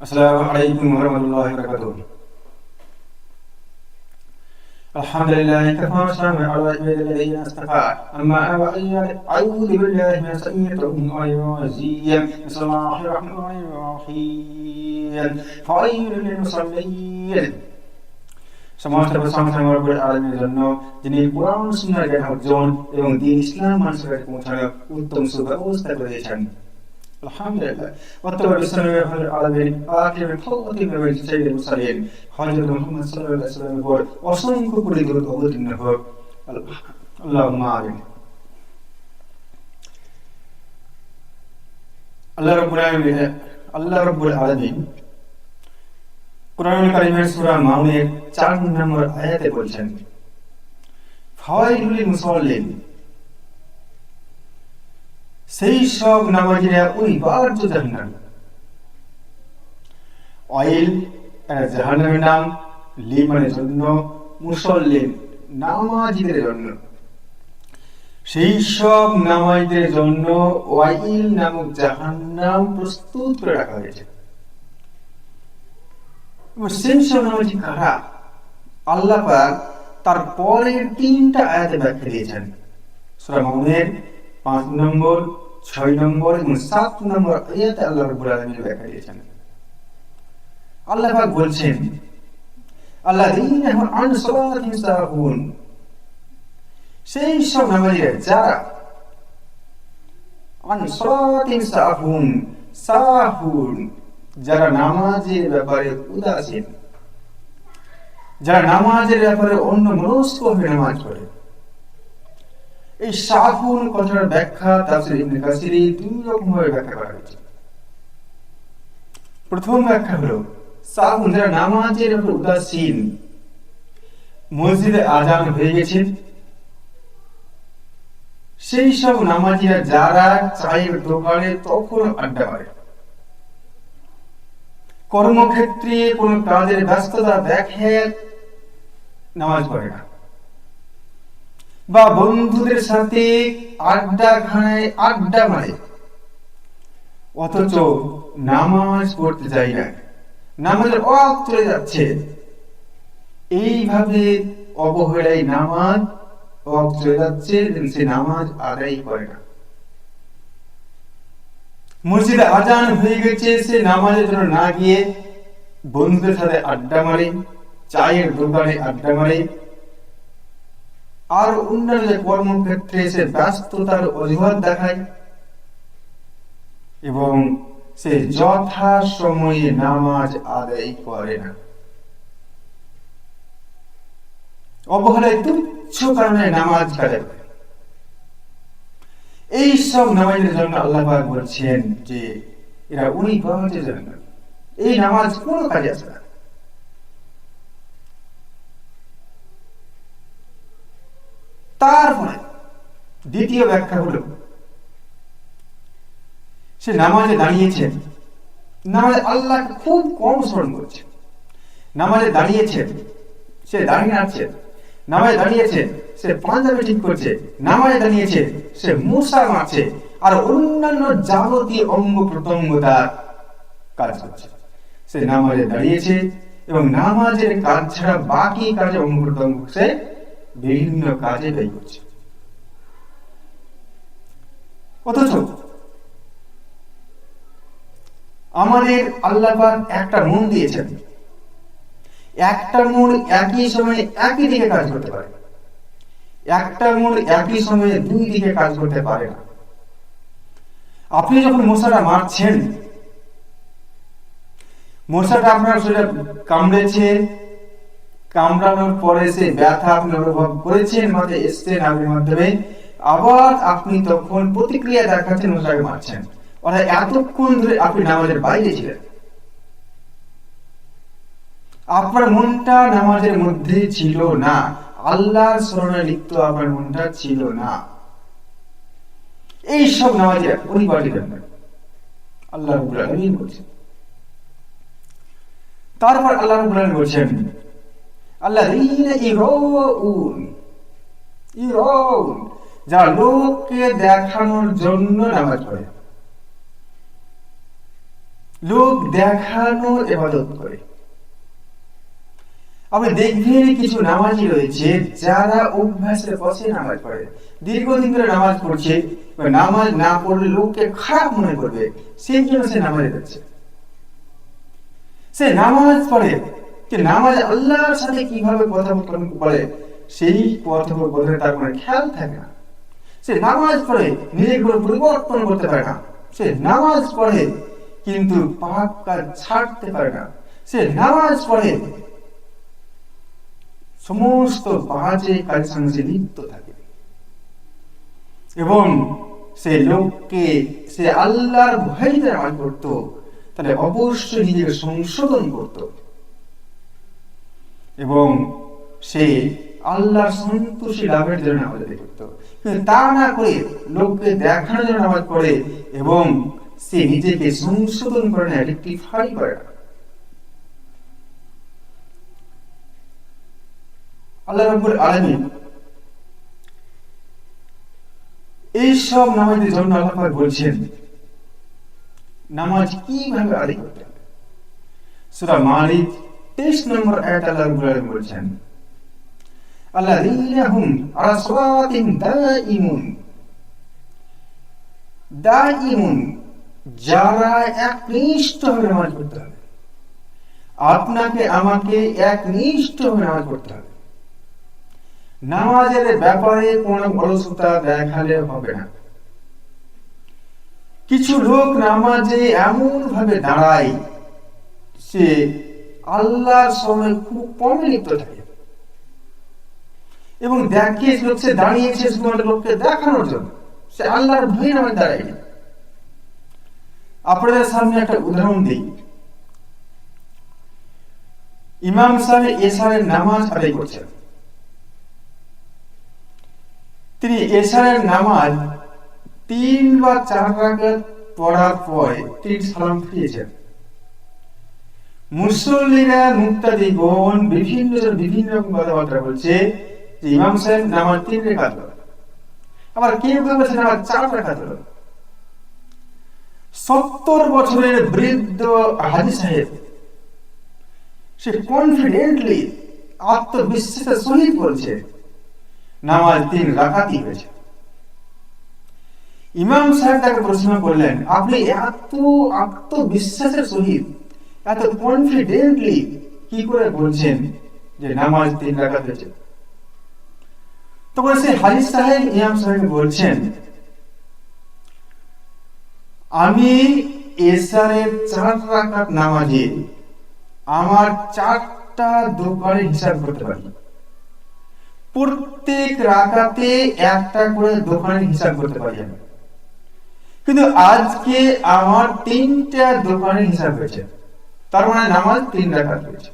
আসসালামু আলাইকুম ওয়া রাহমাতুল্লাহি ওয়া বারাকাতুহু। আলহামদুলিল্লাহি কাফা ওয়া সালামুন আলা ইবাদিল্লাযিনা ইসতাফা। আম্মা বা'দ, আউযু বিল্লাহি মিনাশ শাইতানির রাজীম। বিসমিল্লাহির রাহমানির রাহিম। ফাওয়াইলুল লিল মুসাল্লিন। সমস্ত প্রশংসা রব্বুল আলামিনের জন্য, যিনি কুরআন ও সুন্নাহর জ্ঞান অর্জন এবং দ্বীন ইসলাম মানুষের কাছে পৌঁছানোর উত্তম সুব্যবস্থা করে দিয়েছেন। আলহামদুলিল্লাহ। অতঃপর বিশ্বনবী আলামিন আখির খওয়াতিম এবং সাইয়্যিদুল মুরসালিন হযরত মুহাম্মদ সাল্লাল্লাহু আলাইহি ওয়াসাল্লামের উপর অসংখ্য কোটি দরুদ অবতীর্ণ হোক। আল্লাহুম্মা আমিন। আল্লাহ রাব্বুল আলামিন কুরআনুল কারীমের সূরা মাউনের ৪ নম্বর আয়াতে বলছেন, ফাওয়াইলুল লিল মুসাল্লিন, সেই সব নামাজীরা অনিবার্য জাহান্নামী। ওয়াইল এর জাহান্নামের নাম, লি মানে জন্য, মুসাল্লিন নামাজীদের জন্য। সেই সব নামাজীদের জন্য ওয়াইল নামক জাহান্নাম প্রস্তুত করে রাখা হয়েছে। সেই সব নামাজী কারা? আল্লাহ পাক তার পরের ৩টা আয়াতে ব্যাখ্যা দিয়েছেন। সূরা মাউনের ৫ নম্বর, ৬ নম্বর এবং ৭ নম্বর আয়াতে আল্লাহ রাব্বুল আলামিন ব্যাখ্যা দিয়েছেন। আল্লাহ পাক বলছেন, আল্লাযীনা হুম আন সালাতিহিম সাহুন, সেই সব নামাজীরা যারা আন সালাতিহিম সাহুন, সাহুন যারা নামাজের ব্যাপারে উদাসীন, যারা নামাজের ব্যাপারে অন্যমনস্ক হয়ে নামাজ পড়ে। এই সাহুন কথার ব্যাখ্যা তাফসীর ইবনে কাসিরে ২ রকম ভাবে ব্যাখ্যা করা হয়েছে। প্রথম ব্যাখ্যা হলো, সাহুন যারা নামাজের উপর উদাসীন, মসজিদে আযান হয়ে গেছে, সেই সব নামাজীরা যারা চায়ের দোকানে তখন আড্ডা মারে, কর্মক্ষেত্রে কোনো কাজের ব্যস্ততা দেখে নামাজ পড়ে না, বা বন্ধুদের সাথে আড্ডাখানায় আড্ডা মারে অথচ নামাজ পড়তে যায় না, নামাজের ওয়াক্ত চলে যাচ্ছে, এইভাবে অবহেলায় নামাজ ওয়াক্ত চলে যাচ্ছে, সে নামাজ আদায় করে না। মসজিদে আযান হয়ে গেছে, সে নামাজের জন্য না গিয়ে বন্ধুদের সাথে আড্ডা মারে, চায়ের দোকানে আড্ডা মারে, আর অন্যান্য কর্মক্ষেত্রে সে ব্যস্ততার অজুহাত দেখায় এবং সে যথা সময়ে নামাজ আদায় করে না। অবহেলায় তুচ্ছ কারণে নামাজ কাজে। এই সব নামাজের জন্য আল্লাহ পাক বলছেন যে এরা অনিবার্য জাহান্নামী, এই নামাজ কোনো কাজে আসে না। তারপরে দ্বিতীয় ব্যাখ্যা হলো, সে নামাজে দাঁড়িয়েছে, নামাজে আল্লাহকে খুব কম স্মরণ করছে, নামাজে দাঁড়িয়েছে সে দাঁড়িয়ে আছে, নামাজে দাঁড়িয়েছে সে পাঞ্জাবি ঠিক করছে, নামাজে দাঁড়িয়েছে সে মুসা মারছে, আর অন্যান্য যাবতীয় অঙ্গ প্রত্যঙ্গ তার কাজ করছে। সে নামাজে দাঁড়িয়েছে এবং নামাজের কাজ ছাড়া বাকি কাজে অঙ্গ প্রত্যঙ্গ সে বিভিন্ন কাজে ব্যয় করছে। অথচ আমাদের আল্লাহ পাক একটা মন দিয়েছেন, একটা মন একই সময়ে একই দিকে কাজ করতে পারে, একটা মন একই সময়ে ২ দিকে কাজ করতে পারে না। আপনি যখন মশাটা মারছেন, মশাটা আপনার শরীরে কামড়েছে, কামড়ানোর পরে সে ব্যথা আপনি অনুভব করেছেন, মাথায় এসছে নাভির মাধ্যমে, আবার আপনি তখন প্রতিক্রিয়া দেখাচ্ছেন, মশাকে মারছেন, অর্থাৎ এতক্ষণ ধরে আপনি নামাজের বাইরে ছিলেন, আপনার মনটা নামাজের মধ্যে ছিল না, আল্লাহর স্মরণে লিপ্ত আপনার মনটা ছিল না। এই সব নামাজের অনিবার্য জাহান্নামী আল্লাহ রাব্বুল আলামিন বলছেন। তারপর আল্লাহ রাব্বুল আলামিন বলছেন, আল্লাযীনা ইরাউন, যারা লোককে দেখানোর জন্য নামাজ পড়ে, লোক দেখানোর ইবাদত করে। আপনি দেখবেন কিছু নামাজি রয়েছে যারা অভ্যাসের পথে নামাজ পড়ে, দীর্ঘদিন ধরে নামাজ পড়ছে, নামাজ না পড়লে লোককে খারাপ মনে করবে, সেই জন্য সে নামাজে যাচ্ছে। সে নামাজ পড়ে, যে নামাজ আল্লাহর সাথে কিভাবে কথোপকথন করে সেই কথোপকথনে তার কোনো খেয়াল থাকে না। সে নামাজ পড়ে নিজেকে কোনো পরিবর্তন করতে পারে না। সে নামাজ পড়ে কিন্তু পাপ কাজ ছাড়তে পারে না। সে নামাজ পড়ে সমস্ত বাজে কাজের সঙ্গে লিপ্ত থাকে, এবং সে লোককে সে আল্লাহর ভয় নামাজ পড়তো, তাহলে অবশ্যই নিজেকে সংশোধন করত এবং সে আল্লাহর সন্তুষ্টি লাভের জন্য নামাজ আদায় করত। কিন্তু তা না করে লোককে দেখানোর জন্য নামাজ পড়ে এবং সে নিজেকে সংশোধন করে না, রেকটিফাই করে না। আল্লাহ রাব্বুল আলামিন এই সব নামাজের জন্য আল্লাহ পাক বলছেন নামাজ কিভাবে আদায় করতে হবে। সূরা মারিজ 23 নম্বর আয়াত আল্লাহ রাব্বুল আলামিন বলছেন, আল্লাযীনা হুম আলা সালাতিহিম দাঈমুন, দাঈমুন যারা একনিষ্ঠভাবে নামাজ পড়তে হবে। আপনাকে আমাকে একনিষ্ঠভাবে নামাজ পড়তে হবে। নামাজের ব্যাপারে কোনো অলসতা দেখালে হবে না। কিছু লোক নামাজে এমন ভাবে দাঁড়ায় সে আল্লাহর সময় খুব কম লিপ্ত থাকে এবং দেখে লোক সে দাঁড়িয়েছে শুধুমাত্র লোককে দেখানোর জন্য, সে আল্লাহর ভয়ে নামাজ দাঁড়ায়। আপনাদের সামনে একটা উদাহরণ দিই। ইমাম সাহেব এশারের নামাজ আদায় করছেন। তিনি এশারের নামাজ 3 বা 4 রাকাত পড়ার পরে তিনি সালাম ফিরিয়েছেন। মুসল্লিরা মুক্তাদিগণ বিভিন্ন রকম কথাবার্তা বলছে যে ইমাম সাহেব নামাজ 3 রাকাত, আবার কেউ কেউ বলছে নামাজ 4 রাকাত হলো। 70 বছরের বৃদ্ধ হাজী সাহেব সে কনফিডেন্টলি আত্মবিশ্বাসের সহিত বলছে নামাজ 3 রাকাতই হয়েছে। ইমাম সাহেব তাকে প্রশ্ন করলেন, আপনি এত আত্মবিশ্বাসের সহিত এত কনফিডেন্টলি কি করে বলছেন যে নামাজ 3 রাকাত হয়েছে? তখন সেই হাজী সাহেব ইমাম সাহেবকে বলছেন, আমি এশারের 4 রাকাত নামাজে আমার 4টা দোকানের হিসাব করতে পারি, প্রত্যেক রাকাতে একটা করে দোকানের হিসাব করতে পারি আমি, কিন্তু আজকে আমার 3টা দোকানের হিসাব হয়েছে, তার মানে নামাজ 3 রাকাত হয়েছে।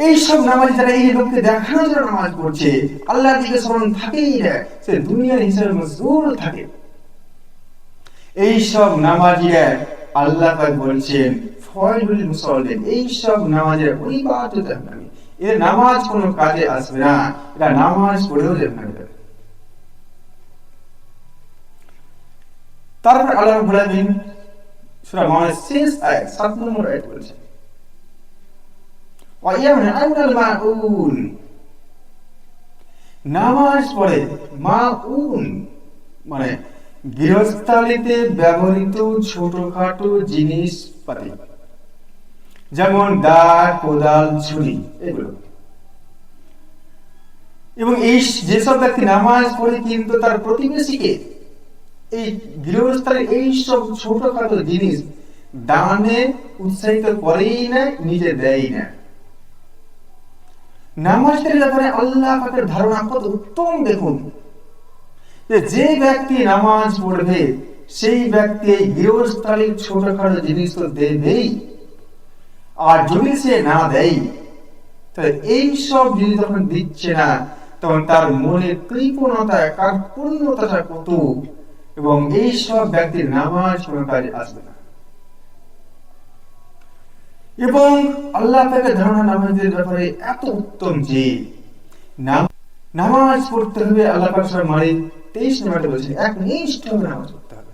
এইসব নামাজ যারা এই লোককে দেখানোর জন্য নামাজ পড়ছে, আল্লাহর দিকে স্মরণ থাকেই না, সে দুনিয়ার হিসাবে মশগুল থাকে। এইসব নামাজিরা আল্লাহ পাক বলছেন ফাওয়াইলুল মুসাল্লিন, এইসব নামাজের ইবাদত জাহান্নামী, এর নামাজ কোনো কাজে আসবে না, এরা নামাজ পড়েও জাহান্নামে যাবে। তারপর আল্লাহ রাব্বুল আলামিন সূরা মাউনের শেষ আয়াত 7 নম্বর আয়াত বলছেন, ওয়া ইয়ামনাউনাল মাউন, নামাজ পড়ে মাউন মানে গৃহস্থালিতে ব্যবহৃত ছোটখাটো জিনিসপাতি, যেমন দা, কোদাল, ছুরি, এগুলো। এবং এই যেসব ব্যক্তি নামাজ পড়ে কিন্তু তার প্রতিবেশীকে এই গৃহস্থালির এইসব ছোটখাটো জিনিস দানে উৎসাহিত করেই না, নিজে দেয় না। নামাজের ব্যাপারে আল্লাহ পাকের ধারণা কত উত্তম দেখুন, যে ব্যক্তি নামাজ পড়বে সেই ব্যক্তি এই গৃহস্থালির ছোটখাটো জিনিস তো দেবেই, আর যদি সে না দেয় তাহলে এইসব জিনিস যখন দিচ্ছে না তখন তার মনে কৃপণতা, কার্পণ্যতা কত, এবং এইসব ব্যক্তির নামাজ কোনো কাজে আসবে না। এবং আল্লাহ পাকের ধারণা নামাজের ব্যাপারে এত উত্তম যে নামাজ পড়তে হবে, আল্লাহ পাক সূরা মারিজ 23 নম্বরে বলেছেন একনিষ্ঠভাবে নামাজ পড়তে হবে।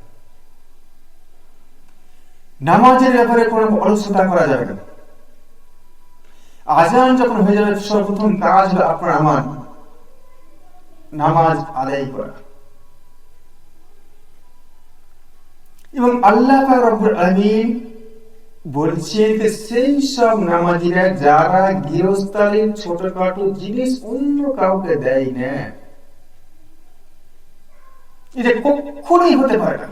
নামাজের ব্যাপারে কোনো অলসতা করা যাবে না। আজান যখন হয়ে যাবে সর্বপ্রথম কাজ হলো আপনার আমার নামাজ আদায় করা। এবং আল্লাহ পাক রব্বুল আলামিন বলছেন যে সেই সব নামাজিরা যারা গৃহস্থালীর ছোটখাটো জিনিস অন্য কাউকে দেয় না, এটা কখনোই হতে পারে না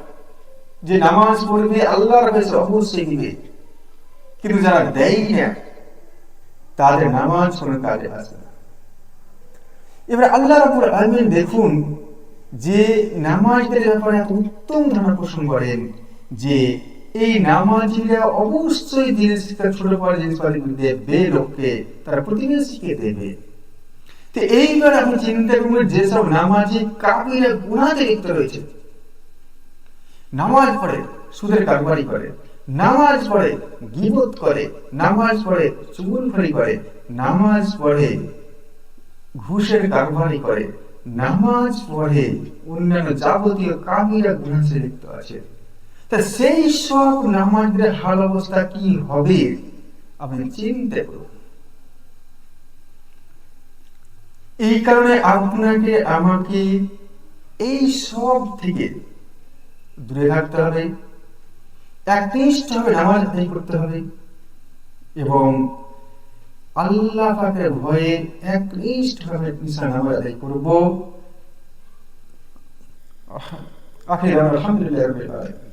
যে নামাজ পড়বে আল্লাহর কাছে অবশ্যই দিবে, কিন্তু যারা দেয় না তাদের নামাজ কোনো কাজে আসে না। এবার আল্লাহ রাব্বুল আলামিন দেখুন যে নামাজের ব্যাপারে এত উত্তম ধারণা পোষণ করেন যে এই নামাজিরা অবশ্যই দিনের শিক্ষা ছোট বড় জিনিসপাতি দেবে, লোককে তারা প্রতিবেশীকে দেবে। তো এইবার আপনি চিন্তা করবেন যেসব নামাজি কাবিরা গুনাহে লিপ্ত রয়েছে, নামাজ পড়ে সুদের কারবারি করে, নামাজ পড়ে গীবত করে, নামাজ পড়ে চুগলখড়ি করে, নামাজ পড়ে ঘুষের কারবারি করে, নামাজ পড়ে অন্যান্য যাবতীয় কাবিরা গুনাহে লিপ্ত আছে, তা সেই সব নামাজের হাল অবস্থা কি হবে আপনি চিন্তা করুন। এই কারণে আপনাকে আমাকে এই সব থেকে দূরে থাকতে হবে, একনিষ্ঠভাবে নামাজ আদায় করতে হবে এবং আল্লাহ পাকের ভয়ে একনিষ্ঠভাবে নামাজ আদায় করব। আখিরান আলহামদুলিল্লাহি রাব্বিল আলামিন।